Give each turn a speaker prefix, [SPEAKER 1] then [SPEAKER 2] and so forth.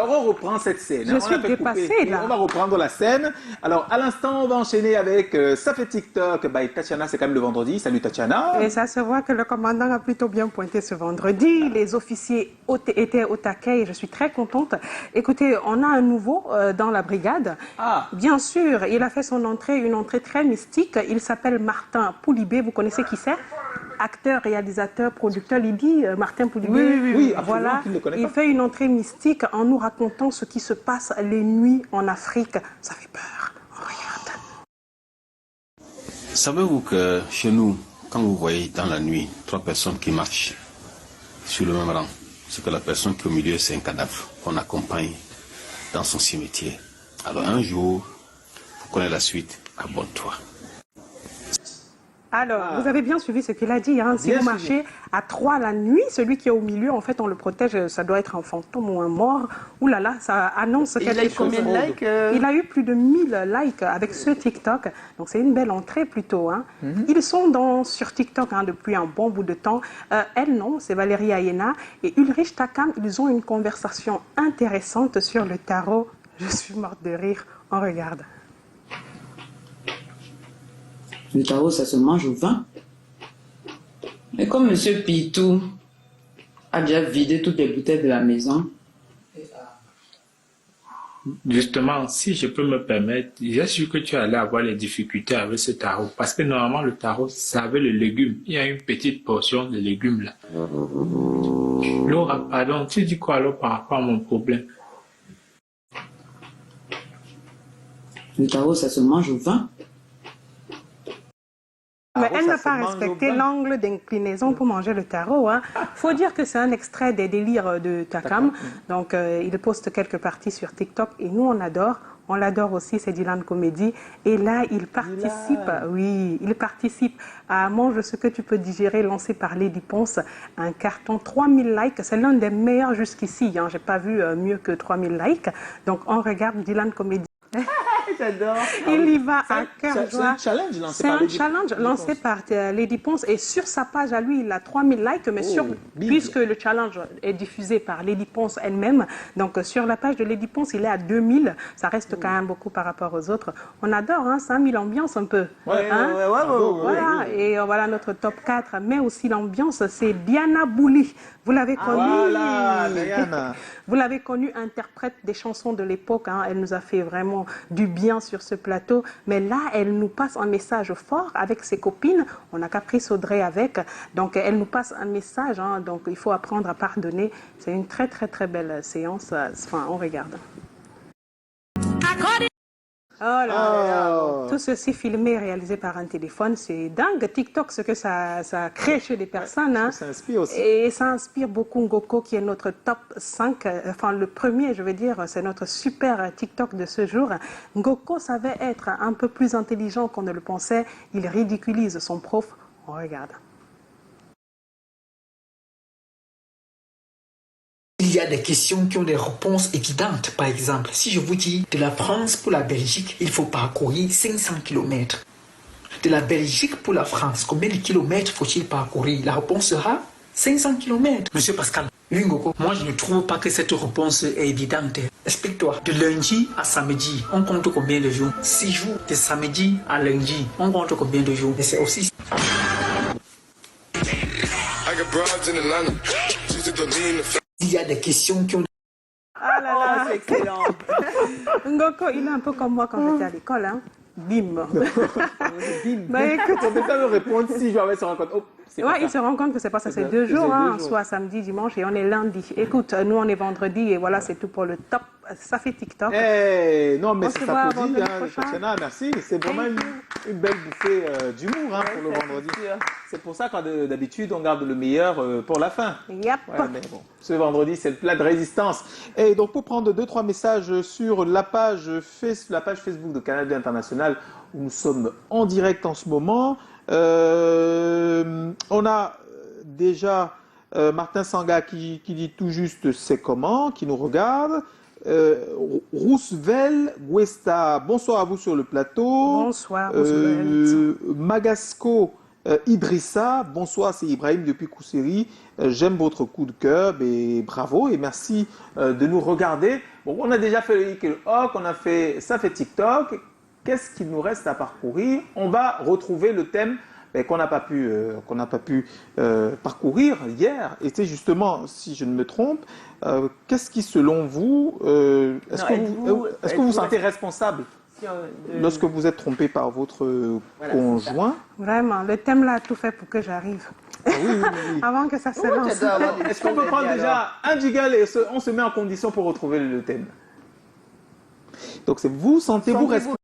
[SPEAKER 1] Alors, on reprend cette scène.
[SPEAKER 2] Je suis dépassée, là.
[SPEAKER 1] On va reprendre la scène. Alors, à l'instant, on va enchaîner avec Ça fait TikTok by Tatiana. C'est quand même le vendredi. Salut, Tatiana.
[SPEAKER 2] Et ça se voit que le commandant a plutôt bien pointé ce vendredi. Les officiers étaient au taquet et je suis très contente. Écoutez, on a un nouveau dans la brigade.
[SPEAKER 1] Ah.
[SPEAKER 2] Bien sûr, il a fait son entrée, une entrée très mystique. Il s'appelle Martin Poulibé. Vous connaissez qui c'est? Acteur, réalisateur, producteur. Il dit Martin Poulibé.
[SPEAKER 1] Oui,
[SPEAKER 2] voilà. Il fait une entrée mystique en nous racontant ce qui se passe les nuits en Afrique. Ça fait peur. On regarde.
[SPEAKER 3] Savez-vous que chez nous, quand vous voyez dans la nuit 3 personnes qui marchent sur le même rang, c'est que la personne qui est au milieu, c'est un cadavre qu'on accompagne dans son cimetière. Alors un jour, pour connaître la suite, abonne-toi.
[SPEAKER 2] Alors, vous avez bien suivi ce qu'il a dit. Hein. Si vous marchez à 3 la nuit, celui qui est au milieu, en fait, on le protège. Ça doit être un fantôme ou un mort. Ouh là là, ça annonce quelque chose.
[SPEAKER 4] Il a eu combien de likes
[SPEAKER 2] Il a eu plus de 1000 likes avec ce TikTok. Donc, c'est une belle entrée plutôt. Hein. Ils sont sur TikTok depuis un bon bout de temps. Elle, non, c'est Valérie Ayena. Et Ulrich Takam, ils ont une conversation intéressante sur le tarot. Je suis morte de rire. On regarde.
[SPEAKER 5] Le tarot, ça se mange au vin.
[SPEAKER 4] Mais comme M. Pitou a déjà vidé toutes les bouteilles de la maison.
[SPEAKER 6] Justement, si je peux me permettre, j'ai su que tu allais avoir les difficultés avec ce tarot. Parce que normalement, le tarot, c'est avec le légume. Il y a une petite portion de légumes là. Laura, pardon, tu dis quoi alors par rapport à mon problème?
[SPEAKER 5] Le tarot, ça se mange au vin.
[SPEAKER 2] Mais elle n'a pas respecté l'angle d'inclinaison pour manger le tarot. Il faut dire que c'est un extrait des délires de Takam. Donc, il poste quelques parties sur TikTok et nous, on adore. On l'adore aussi, c'est Dylan Comedy. Et là, il participe, oui, il participe à Mange ce que tu peux digérer, lancé par Lady Ponce. Un carton, 3000 likes. C'est l'un des meilleurs jusqu'ici. Je n'ai pas vu mieux que 3000 likes. Donc, on regarde Dylan Comedy.
[SPEAKER 4] J'adore.
[SPEAKER 2] Il y va à cœur joie.
[SPEAKER 1] C'est un challenge lancé par
[SPEAKER 2] Lady Ponce. Et sur sa page à lui, il a 3000 likes. Mais puisque le challenge est diffusé par Lady Ponce elle-même, donc sur la page de Lady Ponce, il est à 2000. Ça reste quand même beaucoup par rapport aux autres. On adore, 5000 ambiances un peu. Voilà. Et voilà notre top 4. Mais aussi l'ambiance, c'est Diana Bouli. Vous l'avez connue.
[SPEAKER 1] Voilà, Diana.
[SPEAKER 2] Vous l'avez connue, interprète des chansons de l'époque. Elle nous a fait vraiment du bien sur ce plateau. Mais là, elle nous passe un message fort avec ses copines. On a Caprice Audrey avec. Donc, elle nous passe un message. Donc, il faut apprendre à pardonner. C'est une très, très, très belle séance. Enfin, on regarde. Oh là là. Tout ceci filmé et réalisé par un téléphone, c'est dingue. TikTok, ce que ça crée chez des personnes.
[SPEAKER 1] Ça inspire aussi.
[SPEAKER 2] Et ça inspire beaucoup Ngoko, qui est notre top 5. Enfin, le premier, je veux dire, c'est notre super TikTok de ce jour. Ngoko savait être un peu plus intelligent qu'on ne le pensait. Il ridiculise son prof. On regarde.
[SPEAKER 7] Il y a des questions qui ont des réponses évidentes. Par exemple, si je vous dis de la France pour la Belgique, il faut parcourir 500 km. De la Belgique pour la France, combien de kilomètres faut-il parcourir? La réponse sera 500 km. Monsieur Pascal, Ngoko, moi je ne trouve pas que cette réponse est évidente. Explique-toi. De lundi à samedi, on compte combien de jours? 6 jours. De samedi à lundi, on compte combien de jours? Et c'est aussi... Il y a des questions qui ont...
[SPEAKER 2] Ah là là,
[SPEAKER 4] c'est excellent.
[SPEAKER 2] Ngoko, il est un peu comme moi quand j'étais à l'école. Bim.
[SPEAKER 1] Bah écoute, on peut pas me répondre si je vais se rendre compte.
[SPEAKER 2] Il se rend compte que c'est pas ça, c'est 2 jours, soit samedi, dimanche, et on est lundi. Écoute, nous on est vendredi, et voilà, c'est tout pour le top. Ça fait TikTok.
[SPEAKER 1] Non, mais ça s'applaudit, Tatiana, merci. C'est vraiment une belle bouffée d'humour pour le vendredi. C'est pour ça que d'habitude, on garde le meilleur pour la fin.
[SPEAKER 2] Yep.
[SPEAKER 1] Mais bon, ce vendredi, c'est le plat de résistance. Et donc, pour prendre 2-3 messages sur la page Facebook de Canal International, où nous sommes en direct en ce moment, on a déjà Martin Sanga qui dit tout juste c'est comment, qui nous regarde. Roosevelt Guesta, bonsoir à vous sur le plateau.
[SPEAKER 2] Bonsoir, Roosevelt.
[SPEAKER 1] Magasco Idrissa, bonsoir, c'est Ibrahim depuis Kousseri. J'aime votre coup de cœur et bravo et merci de nous regarder. Bon, on a déjà fait le hic et le hoc, ça fait TikTok. Qu'est-ce qu'il nous reste à parcourir? On va retrouver le thème qu'on n'a pas pu, parcourir hier. Et c'est justement, si je ne me trompe, qu'est-ce qui, selon vous, est-ce que vous vous sentez responsable lorsque vous êtes trompé par votre conjoint?
[SPEAKER 2] Vraiment, le thème là a tout fait pour que j'arrive.
[SPEAKER 1] Ah oui.
[SPEAKER 2] Avant que ça se lance.
[SPEAKER 1] Est-ce qu'on peut prendre déjà un jiggle et on se met en condition pour retrouver le thème? Donc, vous sentez-vous responsable?